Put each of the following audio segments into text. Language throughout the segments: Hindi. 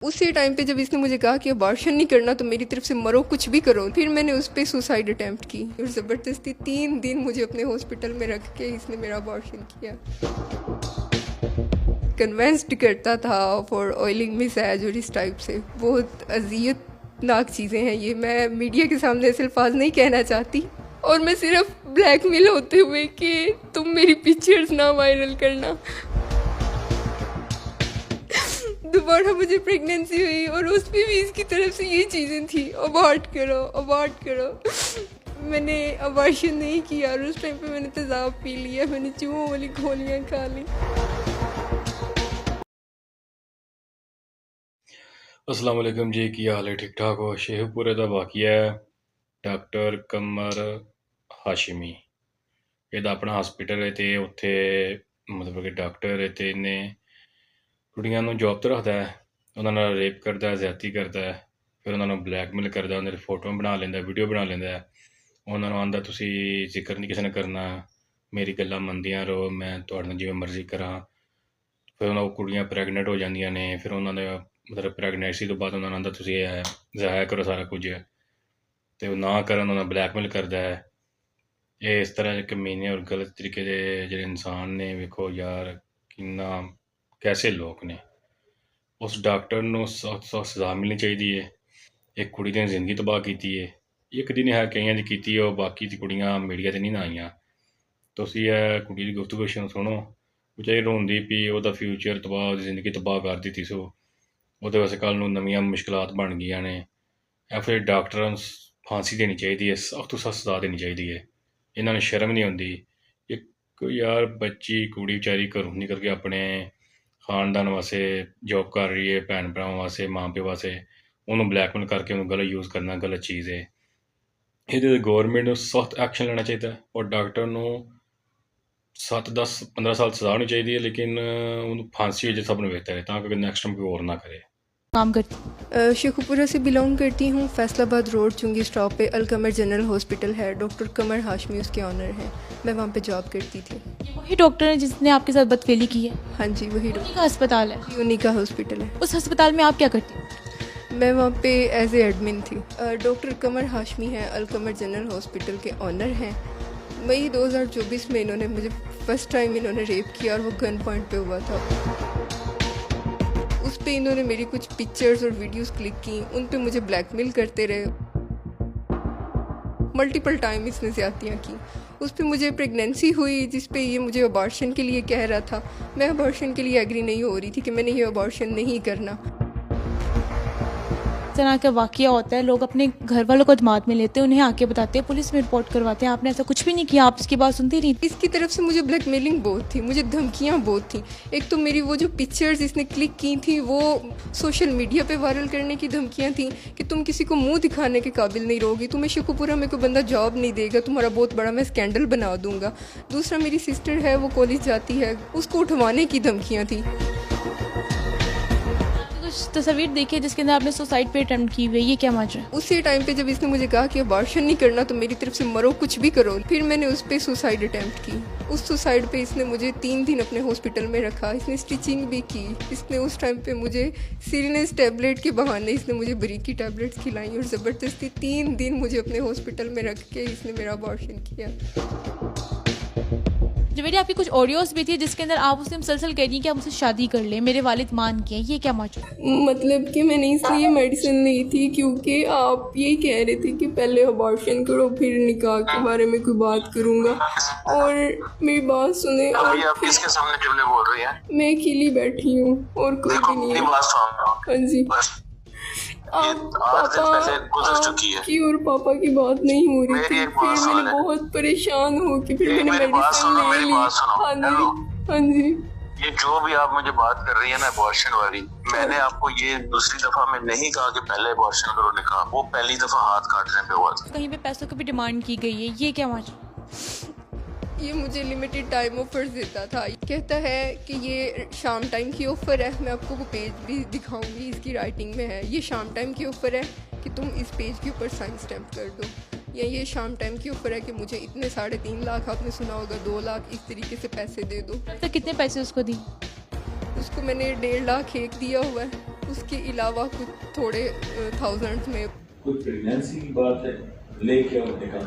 उसी टाइम पे जब इसने मुझे कहा कि अबॉर्शन नहीं करना तो मेरी तरफ से मरो, कुछ भी करो, फिर मैंने उस पर सुसाइड अटैम्प्ट की और ज़बरदस्ती 3 दिन मुझे अपने हॉस्पिटल में रख के इसने मेरा अबॉर्शन किया। कन्वेंस्ड करता था फॉर ऑयलिंग मिसैज और इस टाइप से बहुत अजियतनाक चीज़ें हैं ये। मैं मीडिया के सामने ऐसे अल्फाज नहीं कहना चाहती, और मैं सिर्फ ब्लैकमेल होते हुए कि तुम मेरी पिक्चर्स ना वायरल करना। दोबारा मुझे प्रेगनेंसी हुई और उस पर भी इसकी तरफ से ये चीज़ें थी, अबॉर्ट करो अबॉर्ट करो। मैंने अबॉर्शन नहीं किया और उस टाइम पे मैंने तेज़ाब पी लिया, मैंने चूहों वाली गोलियाँ खा ली। अस्सलाम वालेकुम जी, की हाल है? ठीक ठाक हो? शेखपुरे दा वाकिया है। डॉक्टर कमर हाशिमी ਇਹਦਾ ਆਪਣਾ ਹਸਪੀਟਲ ਹੈ ਤੇ ਉੱਥੇ ਮਤਲਬ ਕਿ ਡਾਕਟਰ ਹੈ ਤੇ ਇਹਨੇ ਕੁੜੀਆਂ ਨੂੰ ਜੌਬ ਤੇ ਰੱਖਦਾ ਹੈ, ਉਹਨਾਂ ਨਾਲ ਰੇਪ ਕਰਦਾ ਹੈ, ਜ਼ਿਆਦਤੀ ਕਰਦਾ ਹੈ, ਫਿਰ ਉਹਨਾਂ ਨੂੰ ਬਲੈਕਮੇਲ ਕਰਦਾ, ਉਹਨਾਂ ਦੀ ਫੋਟੋਆਂ ਬਣਾ ਲੈਂਦਾ, ਵੀਡੀਓ ਬਣਾ ਲੈਂਦਾ ਹੈ, ਉਹਨਾਂ ਨੂੰ ਆਂਦਾ ਤੁਸੀਂ ਜ਼ਿਕਰ ਨਹੀਂ ਕਿਸੇ ਨੇ ਕਰਨਾ, ਮੇਰੀ ਗੱਲਾਂ ਮੰਨਦੀਆਂ ਰਹੋ, ਮੈਂ ਤੁਹਾਡੇ ਨਾਲ ਜਿਵੇਂ ਮਰਜ਼ੀ ਕਰਾਂ। ਫਿਰ ਉਹਨਾਂ ਉਹ ਕੁੜੀਆਂ ਪ੍ਰੈਗਨੈਂਟ ਹੋ ਜਾਂਦੀਆਂ ਨੇ, ਫਿਰ ਉਹਨਾਂ ਦਾ ਮਤਲਬ ਪ੍ਰੈਗਨੈਂਸੀ ਤੋਂ ਬਾਅਦ ਉਹਨਾਂ ਨੂੰ ਆਂਦਾ ਤੁਸੀਂ ਇਹ ਜ਼ਾਇਆ ਕਰੋ ਸਾਰਾ ਕੁਝ, ਤੇ ਉਹ ਨਾ ਕਰਨ ਉਹਨਾਂ ਬਲੈਕਮੇਲ ਕਰਦਾ ਹੈ। ਇਹ ਇਸ ਤਰ੍ਹਾਂ ਦੇ ਕਮੀਨੇ ਔਰ ਗਲਤ ਤਰੀਕੇ ਦੇ ਜਿਹੜੇ ਇਨਸਾਨ ਨੇ, ਵੇਖੋ ਯਾਰ ਕਿੰਨਾ ਕੈਸੇ ਲੋਕ ਨੇ। ਉਸ ਡਾਕਟਰ ਨੂੰ ਸਖਤ ਸਖਤ ਸਜ਼ਾ ਮਿਲਣੀ ਚਾਹੀਦੀ ਹੈ। ਇੱਕ ਕੁੜੀ ਦੀ ਜ਼ਿੰਦਗੀ ਤਬਾਹ ਕੀਤੀ ਹੈ, ਇੱਕ ਦੀ ਨਹੀਂ ਹੈ ਕਈਆਂ ਦੀ ਕੀਤੀ ਹੈ, ਉਹ ਬਾਕੀ ਦੀ ਕੁੜੀਆਂ ਮੀਡੀਆ 'ਤੇ ਨਹੀਂ ਨਾ ਆਈਆਂ। ਤੁਸੀਂ ਇਹ ਕੁੜੀ ਦੀ ਗੁਫ਼ਤਗੂ ਸੁਣੋ, ਵਿਚਾਰੀ ਰੋਂਦੀ ਪਈ, ਉਹਦਾ ਫਿਊਚਰ ਤਬਾਹ, ਉਹਦੀ ਜ਼ਿੰਦਗੀ ਤਬਾਹ ਕਰ ਦਿੱਤੀ ਸੋ ਉਹਦੇ ਵਾਸਤੇ ਕੱਲ੍ਹ ਨੂੰ ਨਵੀਆਂ ਮੁਸ਼ਕਲਾਤ ਬਣ ਗਈਆਂ ਨੇ। ਇਹ ਫਿਰ ਡਾਕਟਰਾਂ ਨੂੰ ਫਾਂਸੀ ਦੇਣੀ ਚਾਹੀਦੀ ਹੈ, ਸਖਤ ਤੋਂ ਸਖਤ ਸਜ਼ਾ ਦੇਣੀ ਚਾਹੀਦੀ ਹੈ। ਇਹਨਾਂ ਨੂੰ ਸ਼ਰਮ ਨਹੀਂ ਆਉਂਦੀ। ਇੱਕ ਯਾਰ ਬੱਚੀ ਕੁੜੀ ਵਿਚਾਰੀ ਘਰੋਂ ਨਿਕਲ ਕੇ ਆਪਣੇ ਖਾਨਦਾਨ ਵਾਸਤੇ ਜੋਬ ਕਰ ਰਹੀ ਹੈ, ਭੈਣ ਭਰਾਵਾਂ ਵਾਸਤੇ, ਮਾਂ ਪਿਓ ਵਾਸਤੇ, ਉਹਨੂੰ ਬਲੈਕਮੇਲ ਕਰਕੇ ਉਹਨੂੰ ਗਲਤ ਯੂਜ਼ ਕਰਨਾ ਗਲਤ ਚੀਜ਼ ਹੈ। ਇਹਦੇ 'ਤੇ ਗੌਰਮੈਂਟ ਨੂੰ ਸਖਤ ਐਕਸ਼ਨ ਲੈਣਾ ਚਾਹੀਦਾ ਔਰ ਡਾਕਟਰ ਨੂੰ 7 10 15 साल सज़ा होनी चाहिए, लेकिन ਉਹਨੂੰ फांसी हो जाए सब ਨੂੰ बेहतर है, ਤਾਂ ਕਿ नेक्स्ट टाइम कोई और ना करे। काम करती शेखुपुरा से बिलोंग करती हूँ। फैसलाबाद रोड चुंगी स्टॉप पे अलकमर जनरल हॉस्पिटल है, डॉक्टर कमर हाशमी उसके ऑनर हैं। मैं वहाँ पे जॉब करती थी। वही डॉक्टर है जिसने आपके साथ बदफेली की है? हाँ जी, वही उन्हीं का अस्पताल है? उन्हीं का हॉस्पिटल है। उस अस्पताल में आप क्या करती हैं? मैं वहाँ पे एज ए एडमिन थी। डॉक्टर कमर हाशमी हैं, अलकमर जनरल हॉस्पिटल के ऑनर हैं। मई 2024 में इन्होंने मुझे फर्स्ट टाइम इन्होंने रेप किया और वो गन पॉइंट पे हुआ था। उस पे इन्होंने मेरी कुछ पिक्चर्स और वीडियोस क्लिक की, उन पे मुझे ब्लैकमेल करते रहे। मल्टीपल टाइम इसने ज़्यादतियाँ की। उस पे मुझे प्रेगनेंसी हुई जिस पे ये मुझे अबॉर्शन के लिए कह रहा था। मैं अबॉर्शन के लिए एग्री नहीं हो रही थी कि मैंने ये अबॉर्शन नहीं करना। इस तरह का वाकया होता है, लोग अपने घर वालों को दामाद में लेते हैं, उन्हें आके बताते हैं, पुलिस में रिपोर्ट करवाते हैं। आपने ऐसा कुछ भी नहीं किया, आप इसकी बात सुनती नहीं? इसकी तरफ से मुझे ब्लैकमेलिंग बहुत थी, मुझे धमकियाँ बहुत थी। एक तो मेरी वो जो पिक्चर्स इसने क्लिक की थी वो सोशल मीडिया पे वायरल करने की धमकियाँ थी कि तुम किसी को मुंह दिखाने के काबिल नहीं रहोगी, तुम्हें शेखुपुरा में कोई बंदा जॉब नहीं देगा, तुम्हारा बहुत बड़ा मैं स्कैंडल बना दूंगा। दूसरा, मेरी सिस्टर है, वो कॉलेज जाती है, उसको उठवाने की धमकियाँ थी। तस्वीर देखिए जिसके अंदर आपने सुसाइड पे अटेम्प्ट की हुई है, ये क्या माजरा है? उसी टाइम पे जब इसने मुझे कहा कि अबॉर्शन नहीं करना तो मेरी तरफ से मरो, कुछ भी करो, फिर मैंने उस पर सुसाइड अटैम्प्ट की। उस सुसाइड पे इसने मुझे 3 दिन अपने हॉस्पिटल में रखा। इसने स्टिचिंग भी की। इसने उस टाइम पे मुझे सीरियस टैबलेट के बहाने इसने मुझे बरीकी टैबलेट्स खिलाई और ज़बरदस्ती 3 दिन मुझे अपने हॉस्पिटल में रख के इसने मेरा अबॉर्शन किया। जवेरी, आपकी कुछ ऑडियोज भी थी जिसके अंदर आप उससे मुसलसल कह रही हैं कि आप मुझसे शादी कर लें, मेरे वालिद मान के, ये क्या माजरा? मतलब कि मैंने इसलिए मेडिसिन ली थी क्योंकि आप यही कह रहे थे कि पहले अबॉर्शन करो फिर निकाह के बारे में कोई बात करूँगा, और मेरी बात सुने। और आप किसके सामने जुमले बोल रही हैं? मैं अकेली बैठी हूँ और कोई भी नहीं है। हाँ जी, की और पापा की बात नहीं हो रही थी। फिर मैंने बहुत परेशान हो कि फिर मैंने मेडिसिन ले ली। हाँ जी, हाँ जी। ये जो भी आप मुझे बात कर रही है ना अबॉर्शन वाली, मैंने आपको ये दूसरी दफा में नहीं कहा कि पहले अबॉर्शन करो निकाह, वो पहली दफा हाथ काटने पे हुआ था। कहीं पे पैसों की भी डिमांड की गई है, ये क्या माजरा? ये मुझे लिमिटेड टाइम ऑफर्स देता था। कहता है कि ये शाम टाइम की ऑफ़र है। मैं आपको वो पेज भी दिखाऊंगी, इसकी राइटिंग में है। ये शाम टाइम की ऑफ़र है कि तुम इस पेज के ऊपर साइन स्टैम्प कर दो, या ये शाम टाइम की ऑफ़र है कि मुझे इतने 3.5 लाख, आपने सुना होगा 2 लाख, इस तरीके से पैसे दे दो। तो कितने पैसे उसको दिए? उसको मैंने 1.5 लाख एक दिया हुआ है। उसके अलावा कुछ थोड़े थाउजेंड्स में। कोई प्रेगनेंसी की बात है, लेके आओ निकाल,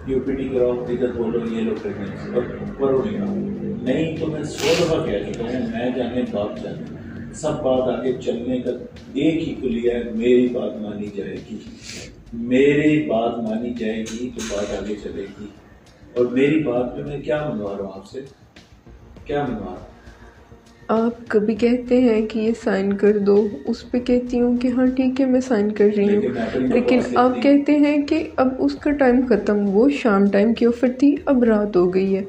यूपीटी कराओ, इधर बोलो ये लो प्रेगनेंसी और करो निकाल। नहीं तो मैं 100 दफ़ा कह चुका हूँ, मैं जाने बाप जाने, सब बात आगे चलने का एक ही कुलिया है, मेरी बात मानी जाएगी, मेरी बात मानी जाएगी तो बात आगे चलेगी। और मेरी बात पे मैं क्या मनवा रहा हूँ आपसे, क्या मनवा रहा हूँ? आप कभी कहते हैं कि ये साइन कर दो, उस पे कहती हूँ कि हाँ ठीक है मैं साइन कर रही हूँ, लेकिन आप कहते हैं कि अब उसका टाइम ख़त्म, वो शाम टाइम की ऑफ़र थी, अब रात हो गई है।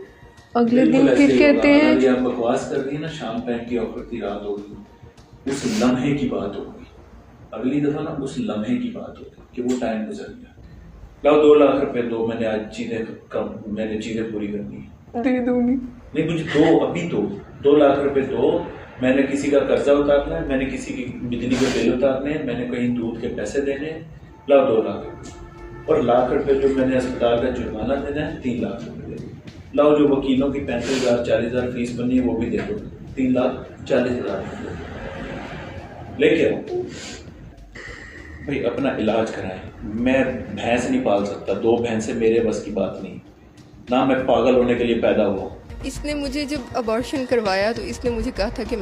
अगले दिन फिर कहते हैं आप बकवास कर रही है ना, शाम टाइम की ऑफर थी, रात होगी, उस लम्हे की बात होगी, अगली दफ़ा ना उस लम्हे की बात होगी कि वो टाइम गुजर गया। लाओ 2 लाख रुपए दो, मैंने आज चीज़ें पूरी करनी है। दे दूंगी। नहीं मुझे दो, अभी दो, 2 लाख रुपए दो, मैंने किसी का कर्जा उतारना है, मैंने किसी की बिजली के बिल उतारने हैं, मैंने कहीं दूध के पैसे देने हैं, लाओ 2 लाख। और लाख रुपए जो मैंने अस्पताल का जुर्माना देना है, 3 लाख रुपए दे दो। लाओ जो वकीलों की 35,000 40,000 फीस बनी है वो भी दे दो, 3,40,000 लेके आओ भाई, अपना इलाज कराएं। मैं भैंस नहीं पाल सकता, 2 भैंसें मेरे बस की बात नहीं, ना मैं पागल होने के लिए पैदा हुआ। इसने मुझे जब अबॉर्शन करवाया तो इसने मुझे कहा था कि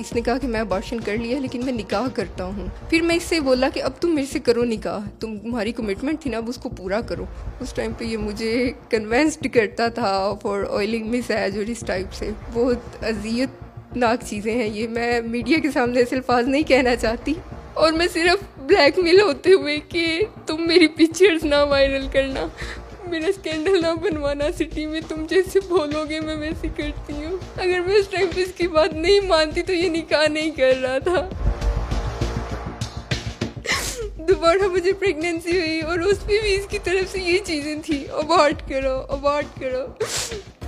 इसने कहा कि मैं अबॉर्शन कर लिया लेकिन मैं निकाह करता हूँ। फिर मैं इससे बोला कि अब तुम मेरे से करो निकाह, तुम्हारी कमिटमेंट थी ना, अब उसको पूरा करो। उस टाइम पे ये मुझे कन्वेंस्ड करता था फॉर ऑयलिंग मिसैज और इस टाइप से बहुत अजियतनाक चीज़ें हैं ये, मैं मीडिया के सामने ऐसे अल्फाज नहीं कहना चाहती। और मैं सिर्फ ब्लैकमेल होते हुए कि तुम मेरी पिक्चर्स ना वायरल करना, मेरा स्कैंडल ना बनवाना सिटी में, तुम जैसे बोलोगे मैं वैसे करती हूँ। अगर मैं उस टाइम पे इसकी बात नहीं मानती तो ये निकाह नहीं कर रहा था। दोबारा मुझे प्रेगनेंसी हुई और उस पर भी इसकी तरफ से ये चीज़ें थी, अबॉर्ट करो।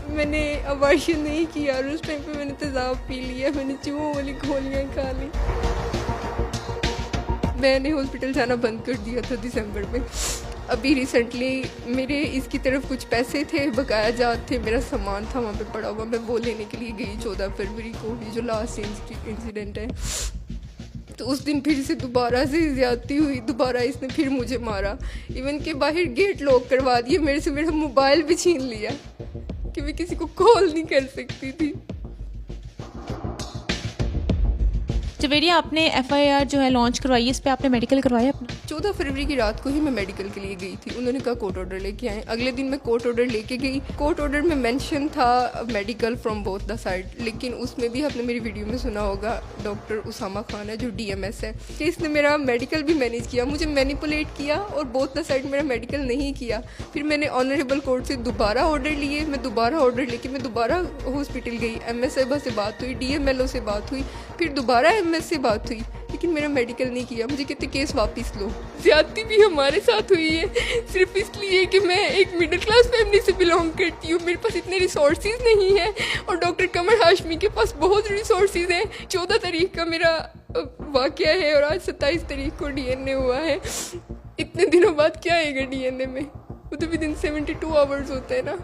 मैंने अबॉर्शन नहीं किया और उस टाइम पे मैंने तेज़ाब पी लिया, मैंने चूहों वाली गोलियाँ खा ली। मैंने हॉस्पिटल जाना बंद कर दिया था दिसंबर में। अभी रिसेंटली मेरे इसकी तरफ कुछ पैसे थे, बकाया जात थे, मेरा सामान था वहाँ पे पड़ा हुआ, मैं वो लेने के लिए गई 14 फरवरी को, ये जो लास्ट इंसिडेंट है। तो उस दिन फिर से दोबारा से ज़्यादती हुई, दोबारा इसने फिर मुझे मारा, इवन के बाहर गेट लॉक करवा दिए, मेरे से मेरा मोबाइल भी छीन लिया कि मैं किसी को कॉल नहीं कर सकती थी। जवेरिया, आपने FIR जो है लॉन्च करवाई, इस पे आपने मेडिकल करवाया अपना? 14 फरवरी की रात को ही मैं मेडिकल के लिए गई थी, उन्होंने कहा कोर्ट ऑर्डर लेके आए। अगले दिन मैं कोर्ट ऑर्डर लेके गई, कोर्ट ऑर्डर में मेंशन था medical from both the side, लेकिन उसमें भी आपने मेरी वीडियो में सुना होगा डॉक्टर उसामा खान है जो DMS है, कि इसने मेरा मेडिकल भी मैनेज किया, मुझे मैनिपुलेट किया और बोथ द साइड मेरा मेडिकल नहीं किया। फिर मैंने ऑनरेबल कोर्ट से दोबारा ऑर्डर लिए, मैं दोबारा ऑर्डर लेके मैं दोबारा हॉस्पिटल गई, MS साहिबा से बात हुई, DMLO से बात हुई, फिर दोबारा MS से बात हुई, लेकिन मेरा मेडिकल नहीं किया। मुझे कहते केस वापस लो। ज्यादती भी हमारे साथ हुई है सिर्फ इसलिए कि मैं एक मिडिल क्लास फैमिली से बिलोंग करती हूँ, मेरे पास इतने रिसोर्सेज नहीं है और डॉक्टर कमर हाशमी के पास बहुत रिसोर्सेज हैं। 14 तारीख का मेरा वाक़या है और आज 27 तारीख को DNA हुआ है। इतने दिनों बाद क्या आएगा DNA में, वो तो विदिन 72 आवर्स होता है ना।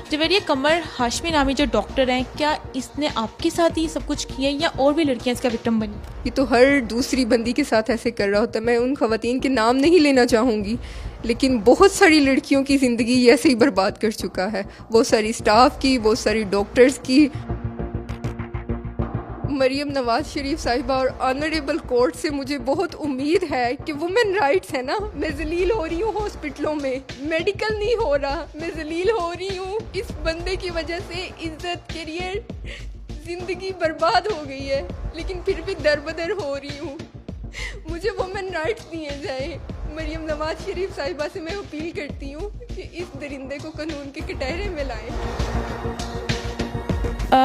जवेरिया, कमर हाशमी नामी जो डॉक्टर हैं, क्या इसने आपके साथ ही सब कुछ किया या और भी लड़कियां इसका विक्टिम बनी? ये तो हर दूसरी बंदी के साथ ऐसे कर रहा होता है। मैं उन खवातीन के नाम नहीं लेना चाहूँगी, लेकिन बहुत सारी लड़कियों की ज़िंदगी ऐसे ही बर्बाद कर चुका है, बहुत सारी स्टाफ की, बहुत सारी डॉक्टर्स की। मरियम नवाज शरीफ साहिबा और ऑनरेबल कोर्ट से मुझे बहुत उम्मीद है कि वुमेन राइट्स है ना। मैं जलील हो रही हूँ हॉस्पिटलों में, मेडिकल नहीं हो रहा, मैं जलील हो रही हूँ इस बंदे की वजह से। इज्जत, करियर, ज़िंदगी बर्बाद हो गई है, लेकिन फिर भी दरबदर हो रही हूँ। मुझे वुमेन राइट्स दिए जाए। मरियम नवाज शरीफ साहिबा से मैं अपील करती हूँ कि इस दरिंदे को कानून के कटहरे में लाएं।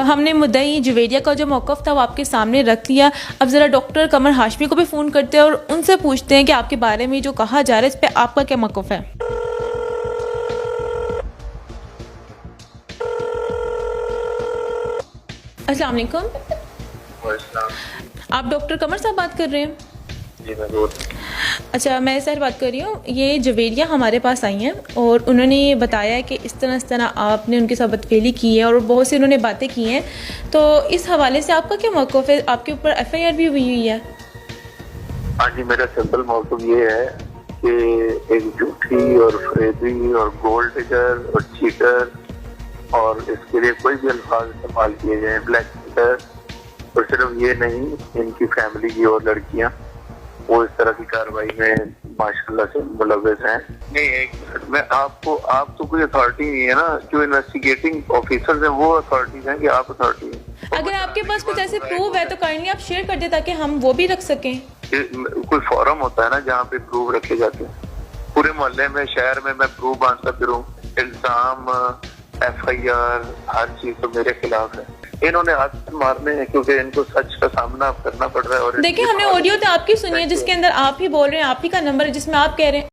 हमने मुद्दई जवेरिया का जो मौक़िफ़ था वो आपके सामने रख लिया। अब ज़रा डॉक्टर कमर हाशमी को भी फ़ोन करते हैं और उनसे पूछते हैं कि आपके बारे में जो कहा जा रहा है इस पे आपका क्या मौक़िफ़ है। अस्सलाम वालेकुम, आप डॉक्टर कमर साहब बात कर रहे हैं? जी मैं बोल अच्छा, मैं सर बात कर रही हूँ, ये जवेरिया हमारे पास आई हैं और उन्होंने ये बताया है कि इस तरह आपने उनके साथ बदफेली की है और बहुत सी उन्होंने बातें की हैं। तो इस हवाले से आपका क्या मौक़िफ़ है? आपके ऊपर FIR भी हुई है? हाँ जी, मेरा सिंपल मौक़िफ़ ये है कि एक झूठी और फरेबी और गोल्ड डिगर और चीटर, और इसके लिए कोई भी अल्फाज इस्तेमाल किए जाए, ब्लैक चीटर, और सिर्फ ये नहीं, इनकी फैमिली की और लड़कियां वो इस तरह की कार्रवाई में माशाल्लाह से मुलव्वस हैं। नहीं, एक मिनट में आपको, आप तो कोई अथॉरिटी नहीं है ना, जो इन्वेस्टिगेटिंग ऑफिसर्स हैं वो अथॉरिटीज हैं कि आप अथॉरिटी हैं? अगर आपके पास कुछ ऐसे प्रूफ है तो काइंडली आप शेयर कर दें ताकि हम वो भी रख सकें। कोई फोरम होता है ना जहाँ पे प्रूफ रखे जाते हैं, पूरे मोहल्ले में, शहर में मैं प्रूफ बांधता फिरूं, इल्जाम, FIR, हर चीज तो मेरे खिलाफ है। इन्होंने हाथ मारने हैं क्योंकि इनको सच का सामना करना पड़ रहा है। और देखिए, हमने ऑडियो तो आपकी सुनी है जिसके अंदर आप ही बोल रहे हैं, आप ही का नंबर है जिसमें आप कह रहे हैं